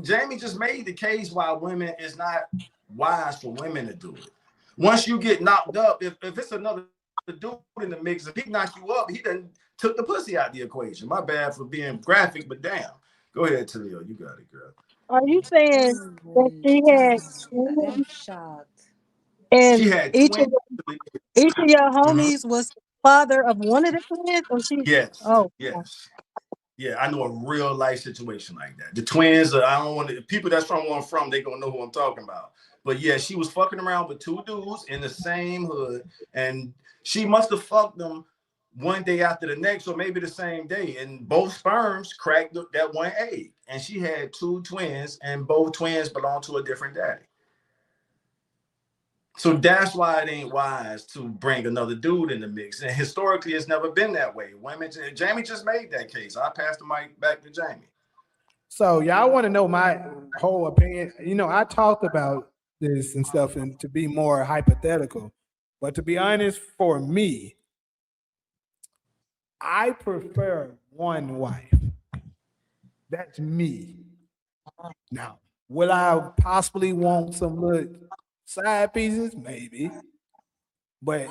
Jamie just made the case why women is not wise for women to do it. Once you get knocked up, if it's another dude in the mix, if he knock you up, he done took the pussy out the equation. My bad for being graphic, but damn. Go ahead, Talio. You got it, girl. Are you saying that she had I'm twins shocked. She and had twins. each of your Mhm. homies was the father of one of the twins? Or she? Yes, Oh, yes. Yeah, I know a real life situation like that. The twins, I don't want to, people that's from where I'm from, they gonna know who I'm talking about. But yeah, she was fucking around with two dudes in the same hood, and she must have fucked them one day after the next, or maybe the same day. And both sperms cracked that one egg, and she had two twins, and both twins belonged to a different daddy. So that's why it ain't wise to bring another dude in the mix. And historically, it's never been that way. Women, Jamie just made that case. I pass the mic back to Jamie. So y'all want to know my whole opinion? You know, I talked about this and stuff, and to be more hypothetical, but to be honest, for me, I prefer one wife. That's me. Now, will I possibly want some little side pieces? Maybe, but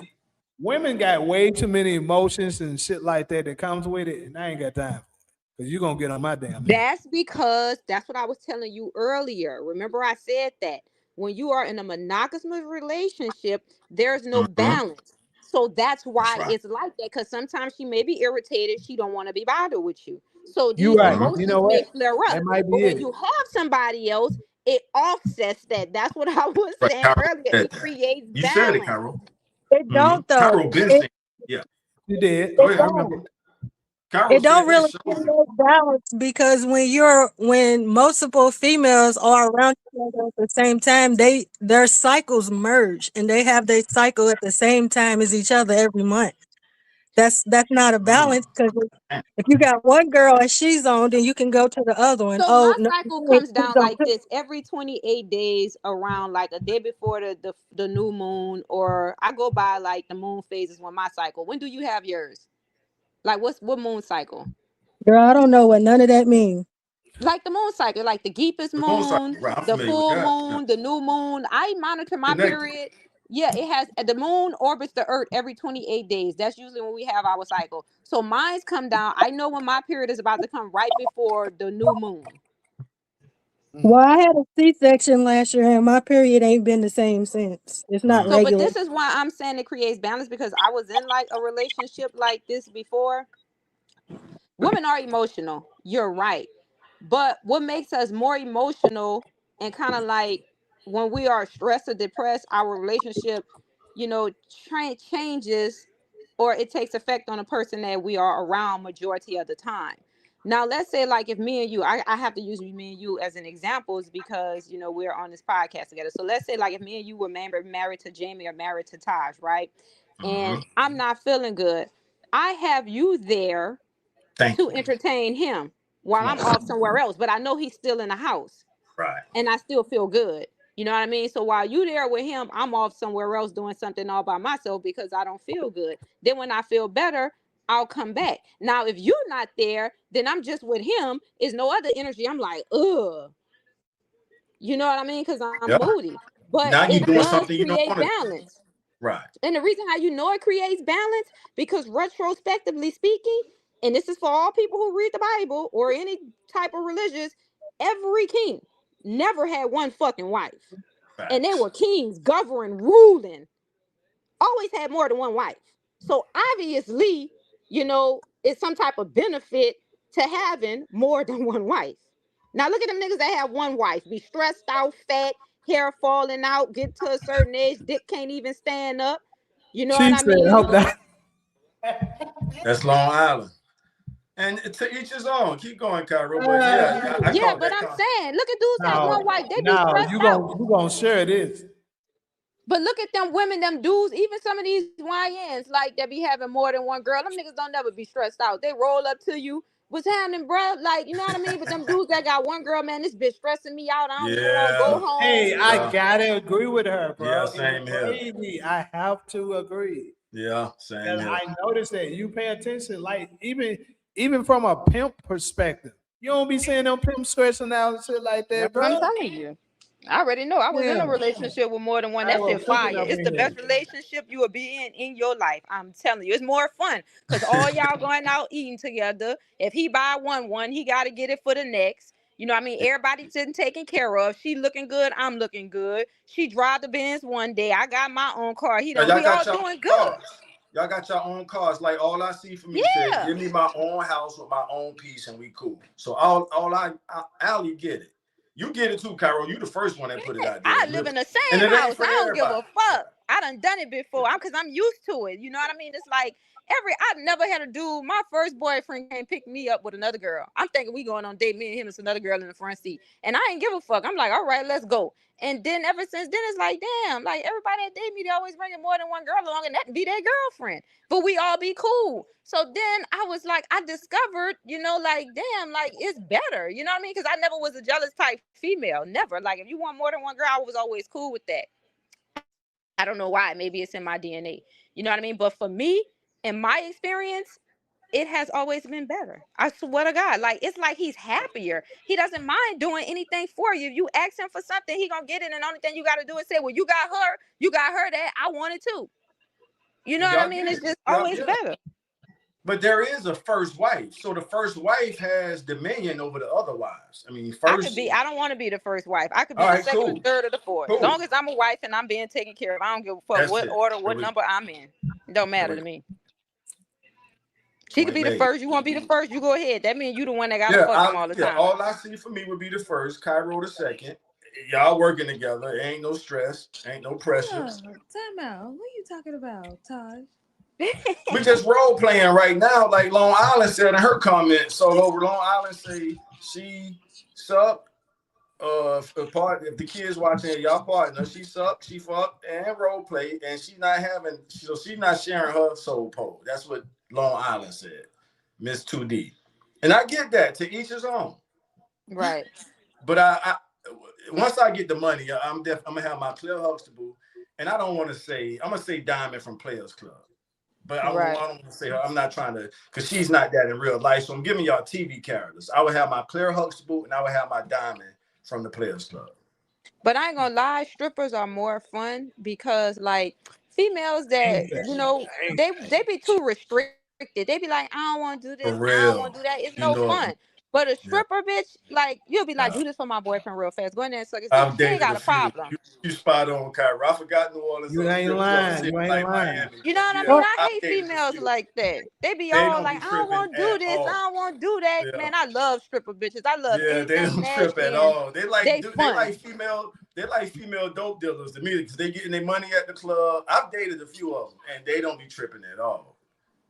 women got way too many emotions and shit like that that comes with it, and I ain't got time for it because you're gonna get on my damn nerves. That's because that's what I was telling you earlier. Remember, I said that when you are in a monogamous relationship, there's no Mm-hmm. balance. So that's That's why right. it's like that. Because sometimes she may be irritated. She don't want to be bothered with you. So You these right. Mm-hmm. You emotions know may what? flare That up. might But be when it. you have somebody else, it offsets that. That's what I was Right. saying Carol earlier. said It that. creates You said it, balance. Carol. it Mm-hmm. don't though. Carol been It saying, yeah. You did. Go it I ahead. don't. remember. Carol It don't said that really shows it. create balance because when multiple females are around each other at the same time, their cycles merge and they have their cycle at the same time as each other every month. That's not a Mm. balance because if you got one girl and she's on, then you can go to the other one. So Oh my no, cycle comes she's down on like too. this every 28 days around like a day before the new moon, or I go by like the moon phases when my cycle. When do you have yours? Like what moon cycle? Girl, I don't know what none of that means. Like the moon cycle, like the deepest The moon cycle, moon, right? I'm the familiar with full that. Yeah. moon, the new moon. I monitor my Connected. period. Yeah, it has the moon orbits the earth every 28 days. That's usually when we have our cycle. So mine's come down. I know when my period is about to come right before the new moon. Mm. Well, I had a C-section last year and my period ain't been the same since. It's not So, Mm. but regular. this is why I'm saying it creates balance because I was in like a relationship like this before. Women are emotional. You're right. But what makes us more emotional and kind of like when we are stressed or depressed, our relationship, changes or it takes effect on the person that we are around majority of the time. Now, let's say like if me and you, I have to use me and you as an examples because we're on this podcast together. So let's say like if me and you were married to Jamie or married to Taj, right? And Mm-hmm. I'm not feeling good. I have you there Thank to you. entertain him while Come I'm on. off somewhere else, but I know he's still in the house Right. and I still feel good. You know what I mean? So while you there with him, I'm off somewhere else doing something all by myself because I don't feel good. Then when I feel better, I'll come back. Now, if you're not there, then I'm just with him. Is no other energy. I'm like, ugh. You know what I mean? Because I'm Yeah. moody. But Now you're it doing does something you don't create want to do. balance. Right. And the reason how you know it creates balance, because retrospectively speaking, and this is for all people who read the Bible or any type of religious, every king never had one fucking wife. And they Facts. were kings, governing, ruling, always had more than one wife. So obviously, it's some type of benefit to having more than one wife. Now look at them niggas that have one wife, be stressed out, fat, hair falling out, get to a certain age, dick can't even stand up. You know what She I said, mean? "Hope that." That's Long Island. And to each his own. Keep going, Cairo. But yeah, I Yeah, caught but that I'm comment. saying, look at dudes got Now, one wife, they be now stressed out. you gonna share this. But look at them women, them dudes, even some of these YNs, like that be having more than one girl. Them niggas don't never be stressed out. They roll up to you. What's happening, bro? Like, you know what I mean? But them dudes that got one girl, man, this bitch stressing me out. I don't even want to go Yeah. home. Hey, I Yeah. gotta agree with her, Yeah. bro. It's Same here. crazy. I have to agree. Yeah. Same And here. I noticed that you pay attention, like even from a pimp perspective. You don't be seeing them pimp stretching out and shit like that, That's what I'm bro. telling you. I already know. I was in a Damn. relationship with more than one. That Cairo shit cooking fire. up It's in the here. best relationship you will be in your life. I'm telling you, it's more fun because all y'all going out eating together. If he buy one, he got to get it for the next. You know what I mean? Everybody's sitting taken care of. She looking good. I'm looking good. She drive the Benz one day. I got my own car. He Now, don't. y'all We all got your own doing good. cars. Y'all got your own cars. Like all I see for me said, Yeah. give me my own house with my own piece and we cool. So Allie get it. You get it too, Cairo. You the first one that put it out there. I live in the And same it ain't house. for I don't give a everybody. fuck. I done it before. Because I'm used to it. You know what I mean? It's like I've never had a dude. My first boyfriend came pick me up with another girl. I'm thinking we going on a date. Me and him, it's another girl in the front seat. And I ain't give a fuck. I'm like, all right, let's go. And then ever since then, it's like, damn, like everybody that date me, they always bringing more than one girl along, and that be their girlfriend. But we all be cool. So then I was like, I discovered, like, damn, like it's better. You know what I mean? Because I never was a jealous type female. Never. Like if you want more than one girl, I was always cool with that. I don't know why. Maybe it's in my DNA. You know what I mean? But for me, in my experience, it has always been better. I swear to God. Like, it's like he's happier. He doesn't mind doing anything for you. If you ask him for something, he gonna get it. And the only thing you got to do is say, well, you got her that. I want it too. You know what I mean? It's just always better. But there is a first wife. So the first wife has dominion over the other wives. I mean, I don't want to be the first wife. I could be the second, the third, or the fourth. Cool. As long as I'm a wife and I'm being taken care of, I don't give a fuck That's what it. order, what number I'm in. It don't matter to me. She could be the first. You want to be the first? You go ahead. That means you the one that got to fuck him all the time. All I see for me would be the first, Cairo the second. Y'all working together. Ain't no stress. Ain't no pressure. Time out. What are you talking about, Taj? We just role playing right now, like Long Island said in her comment. So over Long Island say she sucked. If the kids watching y'all partner, she sucked, she fucked and role play, and she's not sharing her soul pole. That's what Long Island said, Miss 2D. And I get that, to each his own. Right. But I once I get the money, I'm gonna have my Claire Huxtable, and I don't want to say, I'm gonna say Diamond from Players Club. But I don't want to say her. I'm not trying to, because she's not that in real life. So I'm giving y'all TV characters. I would have my Claire Huxtable and I would have my Diamond from the Players Club. But I ain't gonna lie, strippers are more fun because like females that, they be too restricted. They be like, I don't want to do this, I don't want to do that. It's no fun. But a stripper, bitch, like you'll be like, do this for my boyfriend real fast. Go in there and suck his dick. She ain't got a problem. You spot on, Kyra. I forgot New Orleans. You ain't lying. You ain't lying. Miami. You know what I mean? I hate females like that. They be all like, I don't want to do this, I don't want to do that. Yeah. Man, I love stripper bitches. I love anything. They don't trip at all. They like female dope dealers to me because they getting their money at the club. I've dated a few of them and they don't be tripping at all.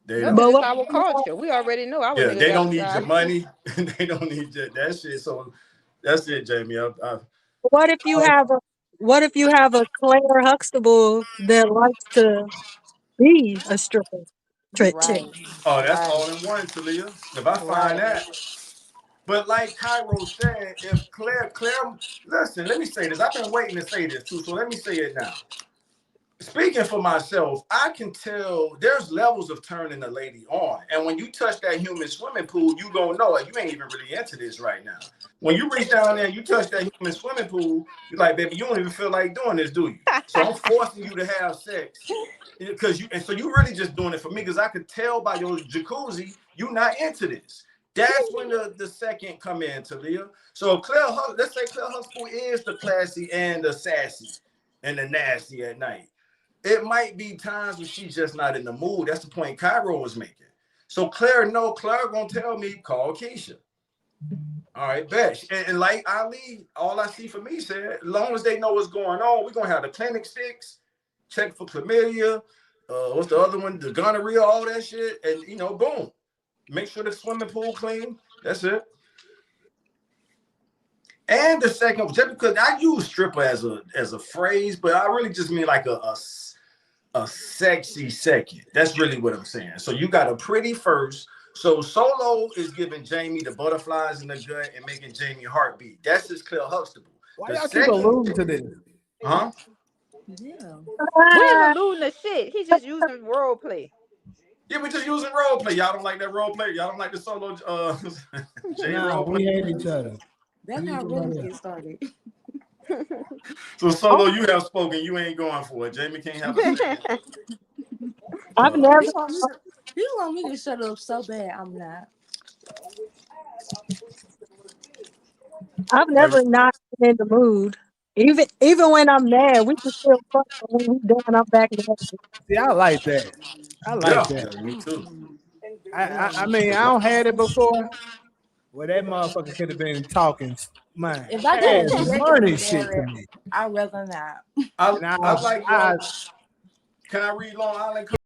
It's our culture. We already know. They don't need your money. They don't need that shit. So that's it, Jamie. What if you have a Claire Huxtable that likes to be a stripper? Chick. Oh, that's all in one, Talia. If I find that. But like Cairo said, if Claire, listen, let me say this. I've been waiting to say this too, so let me say it now. Speaking for myself, I can tell there's levels of turning a lady on. And when you touch that human swimming pool, you gonna know it. You ain't even really into this right now. When you reach down there and you touch that human swimming pool, you're like, baby, you don't even feel like doing this, do you? So I'm forcing you to have sex. So you really just doing it for me because I could tell by your jacuzzi, you not into this. That's when the second come in, Talia. So let's say Claire Huxtable is the classy and the sassy and the nasty at night. It might be times when she's just not in the mood. That's the point Cairo was making. So Claire gonna tell me, call Keisha. All right, bet. And like Ali, all I see for me said, as long as they know what's going on, we're gonna have the clinic sticks, check for chlamydia, what's the other one? The gonorrhea, all that shit, and boom. Make sure the swimming pool clean. That's it. And the second, just because I use stripper as a phrase, but I really just mean like a sexy second. That's really what I'm saying. So you got a pretty first. So Solo is giving Jamie the butterflies in the gut and making Jamie heartbeat. That's his Claire Huxtable. Why y'all keep alluding to this? Huh? Yeah. We ain't alluding to shit. He's just using role play. Yeah, we just using role play. Y'all don't like that role play. Y'all don't like the solo J Nah, role we play. hate each other. That's We how somebody rooms else. get started. So solo, you have spoken. You ain't going for it. Jamie can't have a say. I've Uh, never, You want me to shut up so bad. I'm not. I've never not been in the mood. Even when I'm mad, we can still fuck. But when we done, I'm back in the See, I like that. I like yeah, that. me too. I mean, I don't had it before. Well, that motherfucker could have been talking, man. If I gotta Hey, directly money be shit to married, me. I'd rather not. I And I like I long. Can I read Long Island?